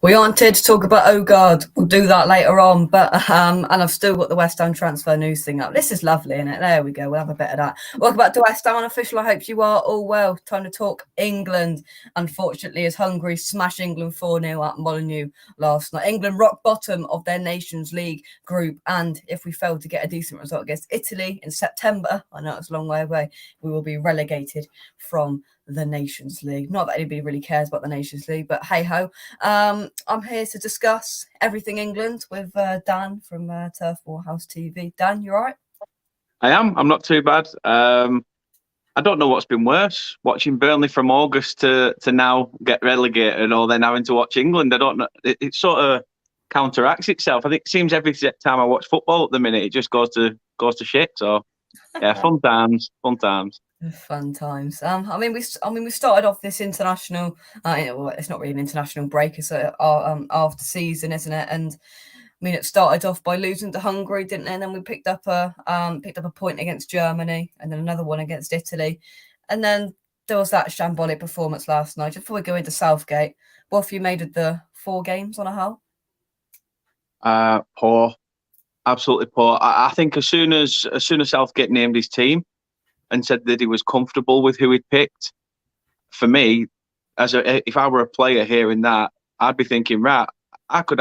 We aren't here to talk about Odegaard. We'll do that later on. But and I've still got the West Ham transfer news thing up. This is lovely, isn't it? There we go. We'll have a bit of that. Welcome back to West Ham Unofficial. I hope you are all well. Time to talk England. Unfortunately, as Hungary smashed England 4-0 at Molineux last night. England rock bottom of their Nations League group. And if we fail to get a decent result against Italy in September, I know it's a long way away, we will be relegated from the Nations League. Not that anybody really cares about the Nations League, but hey ho. I'm here to discuss everything England with Dan from Turf Warhouse TV. Dan, you all right? I am. I'm not too bad. I don't know what's been worse, watching Burnley from August to now get relegated, or then having to watch England. I don't know. It sort of counteracts itself. I think it seems every time I watch football at the minute, it just goes to shit. So yeah, fun times. Fun times. We started off this international. It's not really an international break. It's after season, isn't it? And it started off by losing to Hungary, didn't it? And then we picked up a point against Germany, and then another one against Italy, and then there was that shambolic performance last night. Just before we go into Southgate, what have you made of the 4 games on a whole? Poor, absolutely poor. I think as soon as Southgate named his team and said that he was comfortable with who he'd picked, for me, if I were a player hearing that, I'd be thinking, right, I could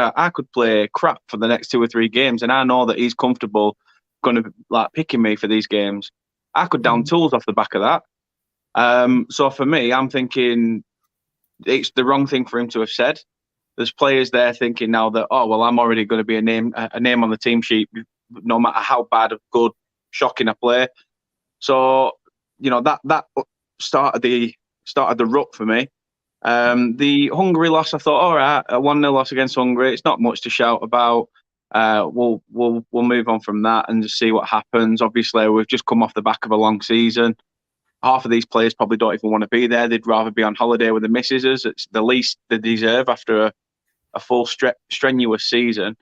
play crap for the next 2 or 3 games, and I know that he's comfortable going to picking me for these games. I could down tools off the back of that. So for me, I'm thinking it's the wrong thing for him to have said. There's players there thinking now that, oh well, I'm already going to be a name on the team sheet, no matter how bad or good, shocking I play. So that started the rut for me. The Hungary loss, I thought, all right, a 1-0 loss against Hungary. It's not much to shout about. We'll move on from that and just see what happens. Obviously, we've just come off the back of a long season. Half of these players probably don't even want to be there. They'd rather be on holiday with the missuses. It's the least they deserve after a full strenuous season.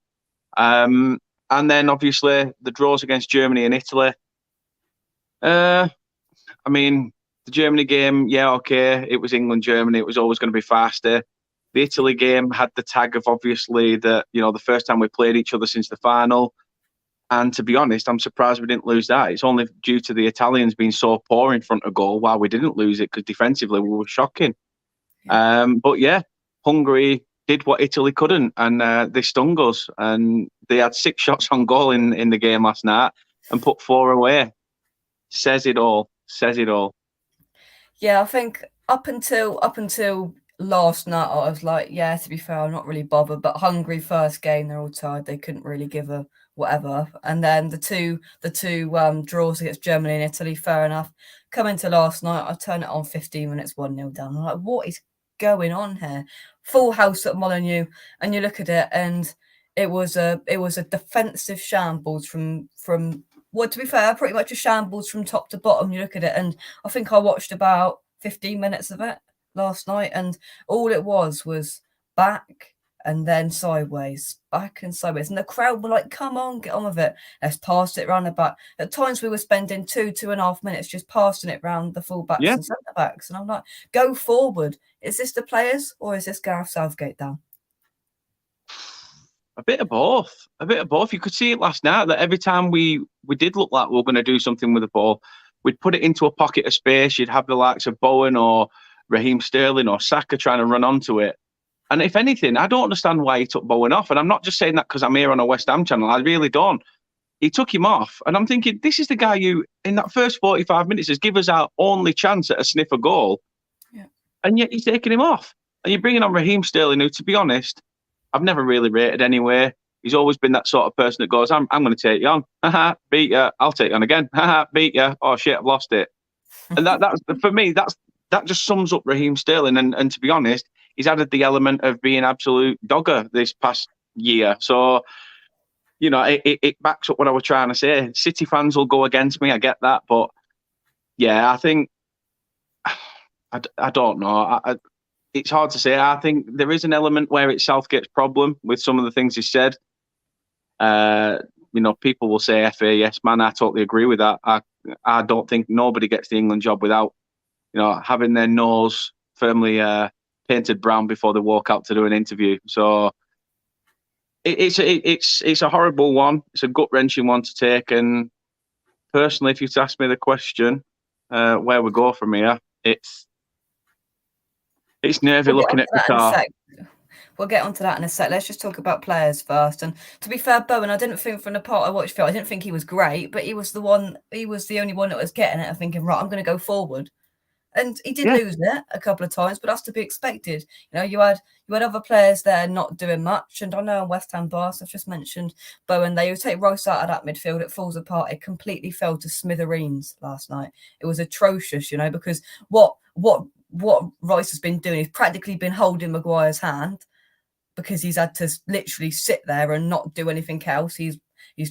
And then obviously the draws against Germany and Italy. The Germany game, yeah, okay. It was England-Germany. It was always going to be faster. The Italy game had the tag of obviously the first time we played each other since the final. And to be honest, I'm surprised we didn't lose that. It's only due to the Italians being so poor in front of goal why we didn't lose it, because defensively we were shocking. But yeah, Hungary did what Italy couldn't, and they stung us. And they had 6 shots on goal in the game last night and put 4 away. Says it all. Yeah, I think up until last night, I was like, yeah, to be fair, I'm not really bothered. But Hungary first game, they're all tired. They couldn't really give a whatever. And then the two draws against Germany and Italy, fair enough. Coming to last night, I turned it on 15 minutes, 1-0 down. I'm like, what is going on here? Full house at Molineux, and you look at it, and it was a defensive shambles from. Well, to be fair, pretty much a shambles from top to bottom. You look at it, and I think I watched about 15 minutes of it last night, and all it was back and then sideways, back and sideways. And the crowd were like, come on, get on with it. Let's pass it round the back. At times we were spending 2.5 minutes just passing it round the full backs and centre backs. And I'm like, go forward. Is this the players or is this Gareth Southgate down? A bit of both. You could see it last night that every time we did look like we were going to do something with the ball, we'd put it into a pocket of space. You'd have the likes of Bowen or Raheem Sterling or Saka trying to run onto it. And if anything, I don't understand why he took Bowen off. And I'm not just saying that because I'm here on a West Ham channel. I really don't. He took him off. And I'm thinking, this is the guy who, in that first 45 minutes, has given us our only chance at a sniff of goal. Yeah. And yet he's taking him off. And you're bringing on Raheem Sterling, who, to be honest, I've never really rated anyway. He's always been that sort of person that goes, I'm going to take you on. Haha, beat you. I'll take you on again. Haha, beat you. Oh, shit, I've lost it. And that's for me, that just sums up Raheem Sterling. And to be honest, he's added the element of being absolute dogger this past year. So, it backs up what I was trying to say. City fans will go against me. I get that. But, yeah, I think, I don't know. It's hard to say. I think there is an element where it's Southgate's problem with some of the things he said. People will say FA, yes, man. I totally agree with that. I don't think nobody gets the England job without, having their nose firmly painted brown before they walk out to do an interview. So it's a horrible one. It's a gut wrenching one to take. And personally, if you ask me the question, where we go from here, it's nervy looking at Qatar. We'll get onto that in a sec. Let's just talk about players first. And to be fair, Bowen, I didn't think from the part I watched Phil, I didn't think he was great, but he was the only one that was getting it and thinking, right, I'm going to go forward. And he did lose it a couple of times, but that's to be expected. You know, you had other players there not doing much. And I know in West Ham Bars, I've just mentioned Bowen, they would take Rice out of that midfield, it falls apart. It completely fell to smithereens last night. It was atrocious, you know, because what Rice has been doing is practically been holding Maguire's hand, because he's had to literally sit there and not do anything else. He's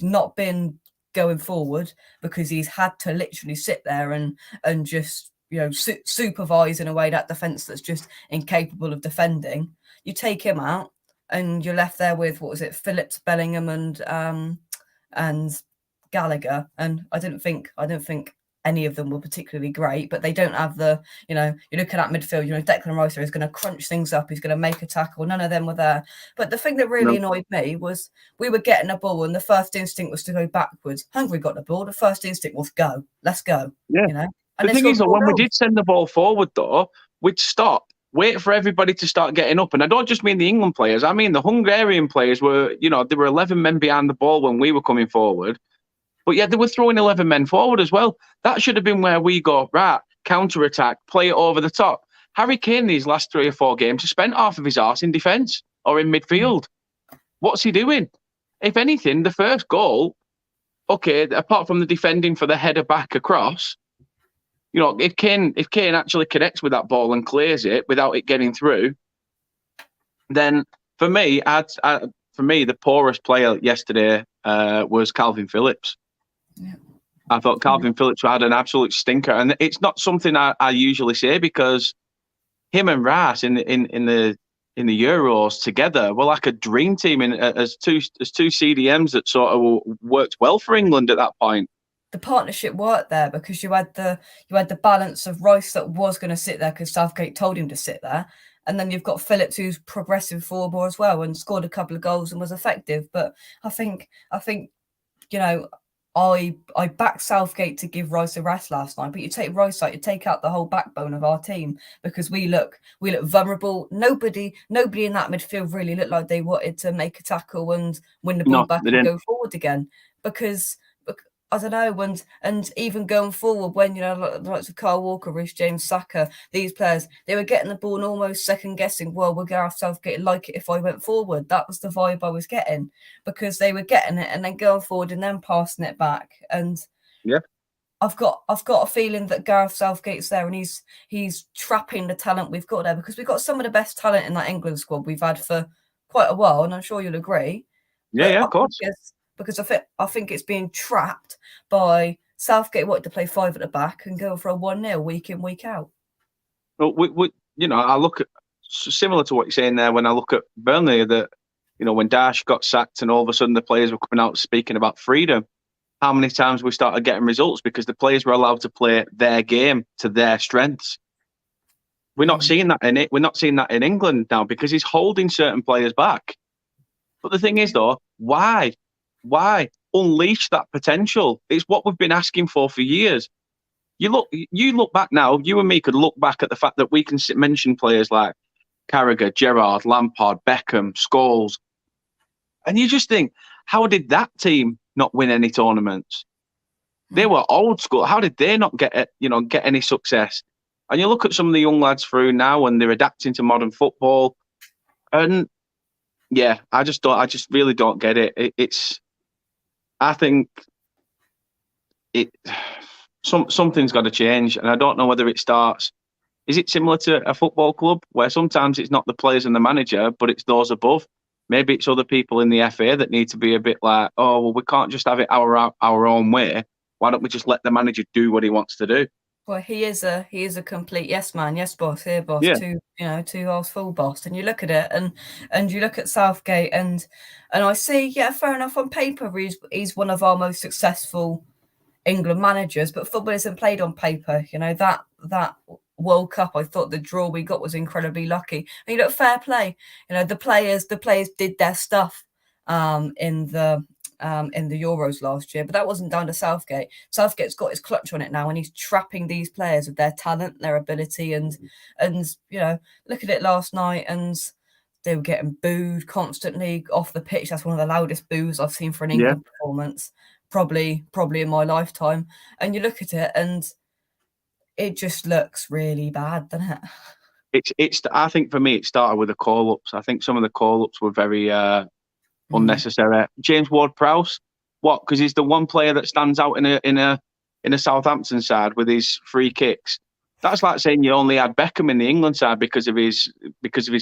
not been going forward because he's had to literally sit there and just, you know, supervise in a way that defence that's just incapable of defending. You take him out and you're left there with, what was it, Phillips, Bellingham and Gallagher. And I don't think any of them were particularly great, but they don't have the, you know, you look at that midfield, you know, Declan Rice is going to crunch things up, he's going to make a tackle, none of them were there. But the thing that really annoyed me was we were getting the ball and the first instinct was to go backwards. Hungary got the ball, the first instinct was go, let's go, you know. And the thing is, though, when we did send the ball forward, though, we'd stop, wait for everybody to start getting up. And I don't just mean the England players, I mean the Hungarian players were, you know, there were 11 men behind the ball when we were coming forward. But yeah, they were throwing 11 men forward as well. That should have been where we go, right, counter-attack, play it over the top. Harry Kane, these last 3 or 4 games, has spent half of his arse in defence or in midfield. What's he doing? If anything, the first goal, okay, apart from the defending for the header back across, you know, if Kane actually connects with that ball and clears it without it getting through, then for me, the poorest player yesterday was Calvin Phillips. Yeah. I thought Calvin Phillips had an absolute stinker, and it's not something I usually say, because him and Rice in the Euros together were like a dream team as two CDMs that sort of worked well for England at that point. The partnership worked there because you had the balance of Rice that was going to sit there because Southgate told him to sit there, and then you've got Phillips who's progressive forward more as well and scored a couple of goals and was effective. But I think you know, I backed Southgate to give Rice a rest last night, but you take Rice out, you take out the whole backbone of our team, because we look vulnerable. Nobody in that midfield really looked like they wanted to make a tackle and win the ball back and go forward again, because I don't know, and even going forward, when, you know, the likes of Kyle Walker, Reece James, Saka, these players, they were getting the ball and almost second guessing, well, we're going to have Southgate like it if I went forward. That was the vibe I was getting, because they were getting it and then going forward and then passing it back. And yeah, I've got a feeling that Gareth Southgate's there and he's trapping the talent we've got there, because we've got some of the best talent in that England squad we've had for quite a while, and I'm sure you'll agree. Yeah, of course. Because I think it's being trapped by Southgate wanting to play 5 at the back and go for a 1-0 week in, week out. Well, we you know, I look at, similar to what you're saying there, when I look at Burnley, that, you know, when Dash got sacked and all of a sudden the players were coming out speaking about freedom, how many times we started getting results because the players were allowed to play their game to their strengths. We're not seeing that in it. We're not seeing that in England now, because he's holding certain players back. But the thing is, though, why unleash that potential? It's what we've been asking for years. You look back now, you and me could look back at the fact that we can mention players like Carragher, Gerrard, Lampard, Beckham, Scholes, and you just think, how did that team not win any tournaments? They were old school. How did they not get any success? And you look at some of the young lads through now, and they're adapting to modern football, and yeah, I just really don't get it. I think something's got to change, and I don't know whether it starts. Is it similar to a football club where sometimes it's not the players and the manager, but it's those above? Maybe it's other people in the FA that need to be a bit like, oh, well, we can't just have it our own way. Why don't we just let the manager do what he wants to do? Well, he is a complete yes man, yes boss, here boss, yeah. two halves full boss. And you look at it, and you look at Southgate, and I see, yeah, fair enough, on paper he's one of our most successful England managers, but football isn't played on paper. You know, that World Cup, I thought the draw we got was incredibly lucky. And fair play. The players did their stuff in the Euros last year, but that wasn't down to Southgate. Southgate's got his clutch on it now, and he's trapping these players with their talent, their ability, and look at it last night, and they were getting booed constantly off the pitch. That's one of the loudest boos I've seen for an England performance, probably in my lifetime. And you look at it, and it just looks really bad, doesn't it? It's. I think for me, it started with the call-ups. I think some of the call-ups were very unnecessary. James Ward-Prowse, what? Because he's the one player that stands out in a Southampton side with his free kicks. That's like saying you only had Beckham in the England side because of his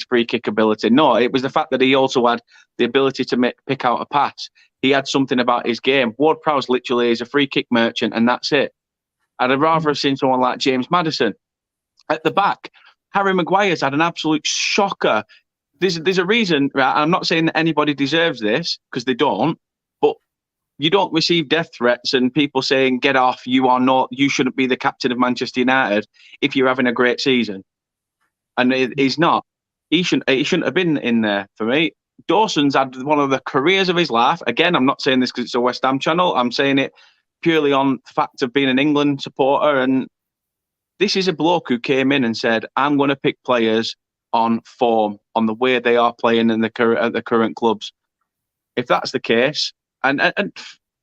free kick ability. No, it was the fact that he also had the ability to pick out a pass. He had something about his game. Ward-Prowse literally is a free kick merchant, and that's it. I'd rather have seen someone like James Maddison. At the back, Harry Maguire's had an absolute shocker. There's a reason, right? I'm not saying that anybody deserves this, because they don't, but you don't receive death threats and people saying, get off, you shouldn't be the captain of Manchester United if you're having a great season. And he's not. He shouldn't have been in there for me. Dawson's had one of the careers of his life. Again, I'm not saying this because it's a West Ham channel. I'm saying it purely on the fact of being an England supporter. And this is a bloke who came in and said, I'm going to pick players on form, on the way they are playing at the current clubs. If that's the case, and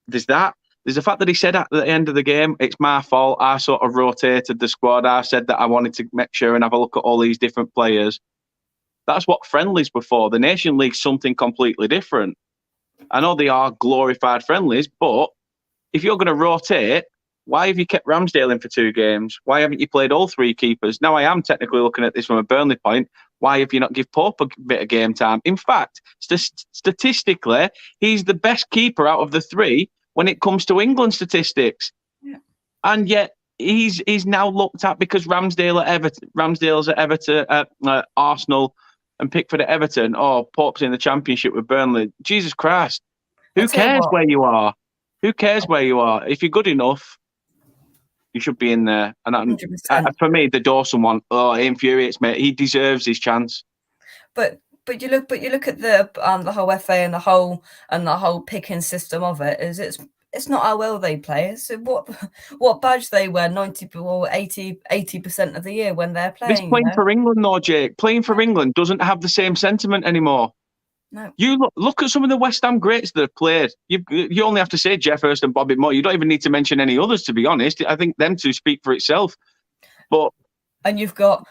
there's that. There's the fact that he said at the end of the game, it's my fault. I sort of rotated the squad. I said that I wanted to make sure and have a look at all these different players. That's what friendlies were for. The Nation League's something completely different. I know they are glorified friendlies, but if you're going to rotate, why have you kept Ramsdale in for 2 games? Why haven't you played all 3 keepers? Now, I am technically looking at this from a Burnley point. Why have you not give Pope a bit of game time? In fact, statistically, he's the best keeper out of the 3 when it comes to England statistics. Yeah. And yet he's now looked at because Ramsdale's at Everton, Arsenal, and Pickford at Everton. Oh, Pope's in the Championship with Burnley. Jesus Christ. Who cares where you are? Who cares where you are? If you're good enough, you should be in there. And for me, the Dawson one, it infuriates me. He deserves his chance. But you look at the whole FA and the whole picking system of it. It's not how well they play. It's what badge they wear 90 or 80% of the year when they're playing. This playing for England, though, Jake. Playing for England doesn't have the same sentiment anymore. No. You look at some of the West Ham greats that have played. You only have to say Jeff Hurst and Bobby Moore. You don't even need to mention any others, to be honest. I think them two speak for itself. But you've got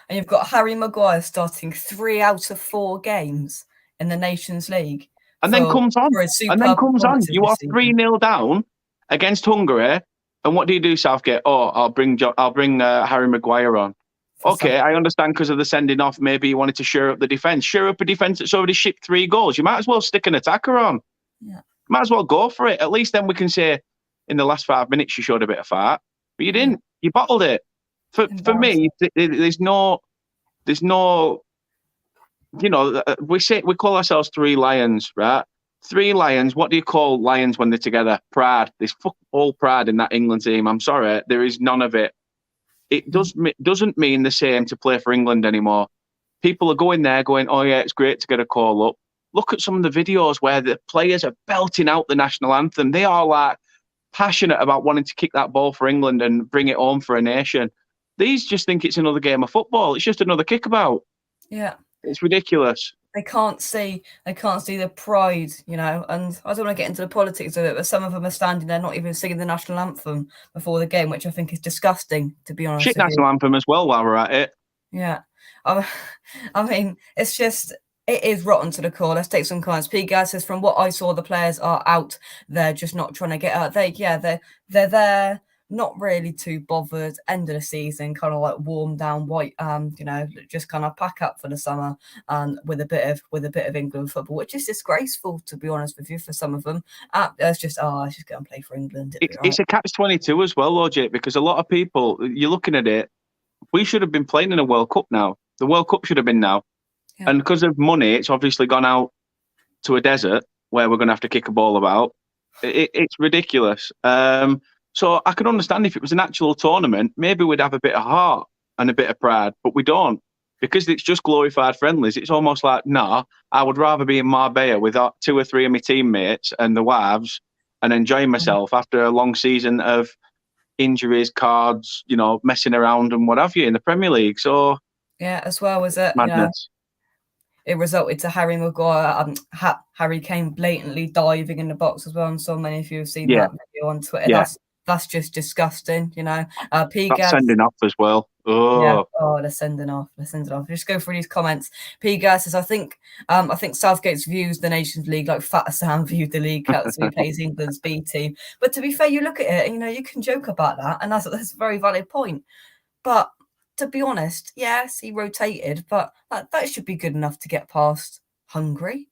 Harry Maguire starting 3 out of 4 games in the Nations League. And then comes on. You are 3-0 down against Hungary. And what do, Southgate? Oh, I'll bring Harry Maguire on. Okay, I understand because of the sending off. Maybe you wanted to shore up the defence. Shore up a defence that's already shipped 3 goals. You might as well stick an attacker on. Yeah. Might as well go for it. At least then we can say in the last 5 minutes you showed a bit of fart. But you didn't. You bottled it. For me, there's no. We call ourselves 3 lions, right? 3 lions. What do you call lions when they're together? Pride. There's all pride in that England team. I'm sorry, there is none of it. It doesn't mean the same to play for England anymore. People are going there going, oh yeah, it's great to get a call up. Look at some of the videos where the players are belting out the national anthem. They are like passionate about wanting to kick that ball for England and bring it home for a nation. These just think it's another game of football. It's just another kickabout. Yeah. It's ridiculous. They can't see the pride, and I don't want to get into the politics of it, but some of them are standing there not even singing the national anthem before the game, which I think is disgusting, to be honest. Shit national anthem as well while we're at it. Yeah. I mean, it's just, it is rotten to the core. Let's take some comments. P. Gaz says, from what I saw, the players are out. They're just not trying to get out. They're there. Not really too bothered. End of the season, kind of like warm down, white, just kind of pack up for the summer, with a bit of England football, which is disgraceful, to be honest with you, for some of them. It's just go and play for England. It's a catch-22 as well, though, Jake, because a lot of people, you're looking at it. We should have been playing in a World Cup now. The World Cup should have been now, and because of money, it's obviously gone out to a desert where we're going to have to kick a ball about. It's ridiculous. So I could understand if it was an actual tournament, maybe we'd have a bit of heart and a bit of pride, but we don't. Because it's just glorified friendlies, it's almost like, nah, I would rather be in Marbella with 2 or 3 of my teammates and the wives and enjoying myself after a long season of injuries, cards, messing around and what have you in the Premier League. So yeah, as well as it, madness. It resulted to Harry Maguire, Harry Kane blatantly diving in the box as well. And so many of you have seen that video on Twitter. Yeah. That's just disgusting, That's sending off as well. Yeah. Oh, they're sending off. Just go through these comments. P-Gas says, I think Southgate's views the Nations League like Fat Sam viewed the League Cup, so he plays England's B team. But to be fair, you look at it, and you can joke about that, and that's a very valid point. But to be honest, yes, he rotated, but that should be good enough to get past Hungary.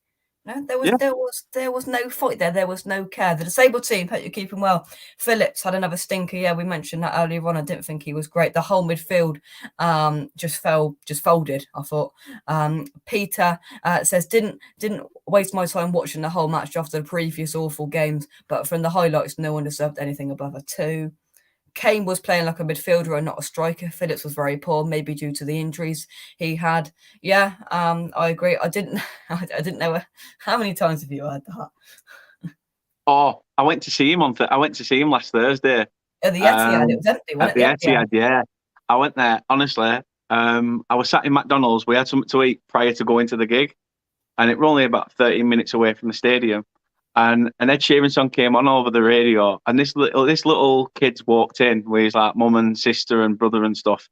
No, there was no fight there. There was no care. The disabled team, hope you're keeping well. Phillips had another stinker. Yeah, we mentioned that earlier on. I didn't think he was great. The whole midfield just folded, I thought. Peter says, didn't waste my time watching the whole match after the previous awful games, but from the highlights, no one deserved anything above a 2. Kane was playing like a midfielder and not a striker. Phillips was very poor, maybe due to the injuries he had. Yeah, I agree. I didn't know how many times have you heard that? Oh, I went to see him last Thursday. At the Etihad, it was empty, wasn't it? At the Etihad, yeah. I went there, honestly. I was sat in McDonald's. We had something to eat prior to going to the gig, and it was only about 13 minutes away from the stadium. And an Ed Sheeran song came on over the radio, and this little kid's walked in with his like mum and sister and brother and stuff,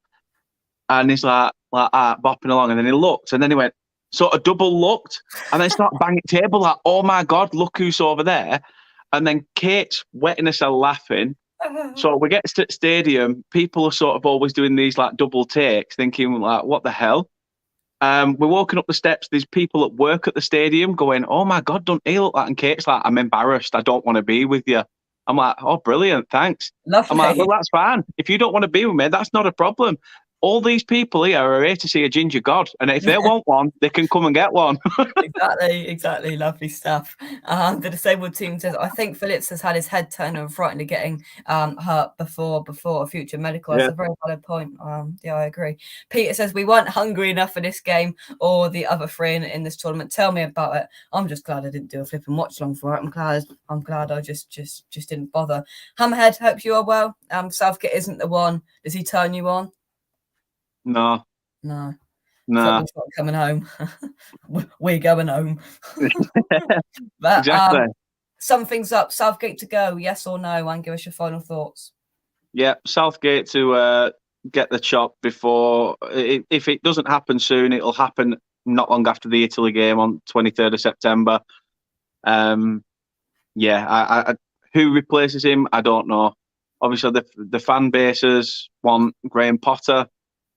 and he's like bopping along, and then he looked, and then he went sort of double looked, and then started banging the table like, oh my god, look who's over there, and then Kate's wetting herself laughing. So we get to the stadium, people are sort of always doing these like double takes, thinking like, what the hell? We're walking up the steps. There's people at work at the stadium going, oh my God, don't he look like? And Kate's like, I'm embarrassed. I don't want to be with you. I'm like, oh, brilliant. Thanks. Lovely. I'm like, well, that's fine. If you don't want to be with me, that's not a problem. All these people here are here to see a ginger god. And if they want one, they can come and get one. Exactly. Lovely stuff. The disabled team says, I think Phillips has had his head turned and frightened of getting hurt before a future medical. That's a very valid point. Yeah, I agree. Peter says, we weren't hungry enough for this game or the other 3 in this tournament. Tell me about it. I'm just glad I didn't do a flipping watch long for it. I'm glad I just didn't bother. Hammerhead, hope you are well. Southgate isn't the one. Does he turn you on? No. Football's not coming home. We're going home. But, exactly. Sum things up. Southgate to go, yes or no? And give us your final thoughts. Yeah, Southgate to get the chop before. If it doesn't happen soon, it'll happen not long after the Italy game on 23rd of September. I who replaces him? I don't know. Obviously, the fan bases want Graham Potter.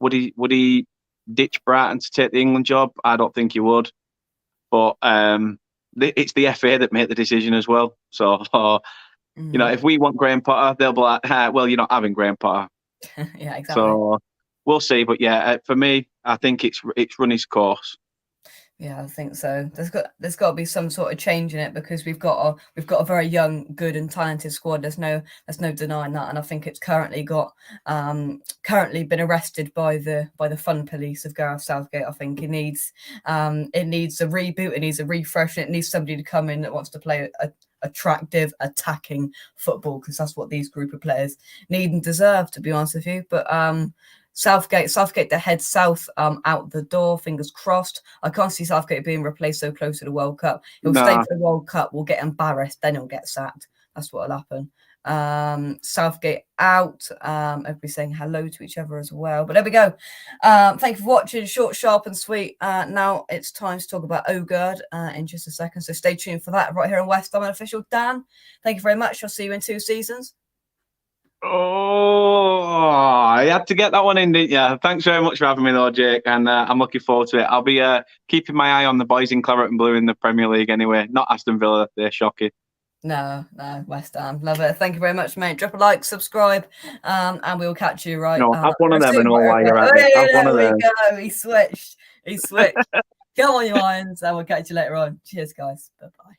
Would he ditch Brighton to take the England job? I don't think he would. But it's the FA that make the decision as well. So, if we want Graham Potter, they'll be like, well, you're not having Graham Potter. Yeah, exactly. So we'll see. But yeah, for me, I think it's run its course. Yeah, I think so. There's got to be some sort of change in it because we've got a very young, good, and talented squad. There's no denying that, and I think it's currently been arrested by the fun police of Gareth Southgate. I think it needs a reboot. It needs a refresh. It needs somebody to come in that wants to play attractive, attacking football because that's what these group of players need and deserve. To be honest with you, but Southgate to head south out the door, fingers crossed. I can't see Southgate being replaced so close to the World Cup. He'll stay for the World Cup, we'll get embarrassed, then he'll get sacked. That's what'll happen. Southgate out. Everybody saying hello to each other as well. But there we go. Thank you for watching. Short, sharp and sweet. Now it's time to talk about Ogurd in just a second. So stay tuned for that right here on West. I'm an official Dan. Thank you very much. I'll see you in 2 seasons. Oh, I had to get that one in, didn't you? Thanks very much for having me, though, Jake, and I'm looking forward to it. I'll be keeping my eye on the boys in claret and blue in the Premier League anyway. Not Aston Villa, they're shocking. No, West Ham. Love it. Thank you very much, mate. Drop a like, subscribe, and we'll catch you right. No, have one of them and all while you're at it. Have one of them. Go. He switched. Come on, you irons, and we'll catch you later on. Cheers, guys. Bye-bye.